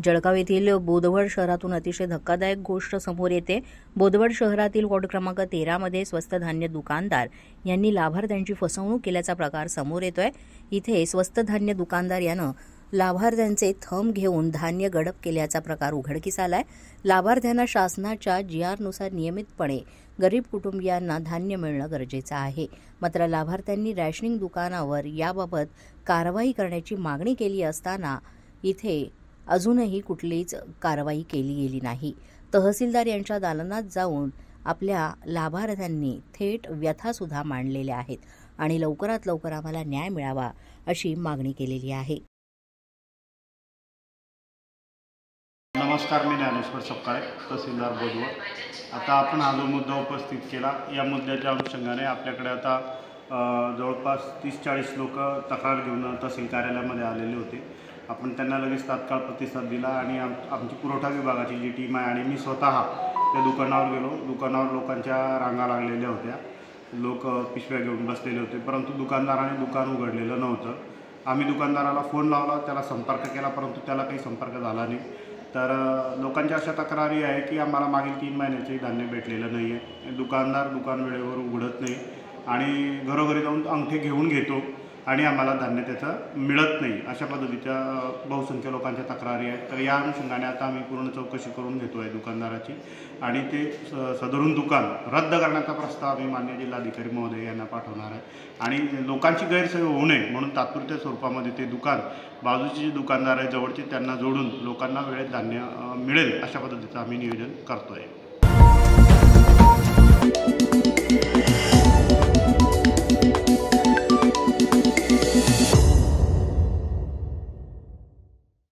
जळगाव येथील बोदवड शहरातून अतिशय धक्कादायक गोष्ट समोर येते। बोदवड शहरातील वॉर्ड क्रमांक 13 मध्ये स्वस्त धान्य दुकानदार यांनी लाभार्थ्यांची फसवणूक केल्याचा प्रकार समोर येतोय। इथे स्वस्त धान्य दुकानदार यानं लाभार्थ्यांचे थंब घेऊन धान्य गडप केल्याचा प्रकार उघडकीस आलाय। लाभार्थ्यांना शासनाच्या जीआरनुसार नियमितपणे गरीब कुटुंबियांना धान्य मिळणं गरजेचं आहे। मात्र लाभार्थ्यांनी रॅशनिंग दुकानावर याबाबत कारवाई करण्याची मागणी केली असताना इथे अजूनही कुठलीच कारवाई केली गेली नाही। तहसीलदार यांच्या दालनात जाऊन आपल्या लाभार्थ्यांनी थेट व्यथा सुद्धा मांडलेल्या आहेत आणि लवकरात लवकर आम्हाला न्याय मिळावा अशी मागणी केलेली आहे। नमस्कार, मी ज्ञानेश्वर सपकाळे, तहसीलदार बोदवड। आता आपण हा जो मुद्दा उपस्थित केला, या मुद्द्याच्या अनुषंगाने आपल्याकडे आता जवळपास 30-40 लोक तक्रार घेऊन तहसील कार्यालयामध्ये आलेले होते। आपण त्यांना लगेच तात्काळ प्रतिसाद दिला आणि आमची पुरवठा विभागाची जी टीम आहे आणि मी स्वतः त्या दुकानावर गेलो। दुकानावर लोकांच्या रांगा लागलेल्या होत्या, लोक पिशव्या घेऊन बसलेले होते, परंतु दुकानदाराने दुकान उघडलेलं नव्हतं। आम्ही दुकानदाराला फोन लावला, त्याला संपर्क केला, परंतु त्याला काही संपर्क झाला नाही। तर लोकांच्या अशा तक्रारी आहे की आम्हाला मागील 3 महिन्याचे धान्य भेटलेलं नाही आहे, दुकानदार दुकान वेळेवर उघडत नाही आणि घरोघरी जाऊन अंगठे घेऊन घेतो आणि आम्हाला धान्य त्याचं मिळत नाही, अशा पद्धतीच्या बहुसंख्य लोकांच्या तक्रारी आहेत। तर या अनुषंगाने आता आम्ही पूर्ण चौकशी करून घेतो आहे दुकानदाराची आणि ते सदरून दुकान रद्द करण्याचा प्रस्ताव आम्ही माननीय जिल्हाधिकारी महोदय यांना पाठवणार आहे आणि लोकांची गैरसोय होऊ नये म्हणून तात्पुरत्या स्वरूपामध्ये ते दुकान बाजूचे जे दुकानदार आहे जवळचे त्यांना जोडून लोकांना वेळेत धान्य मिळेल अशा पद्धतीचं आम्ही नियोजन करतो आहे।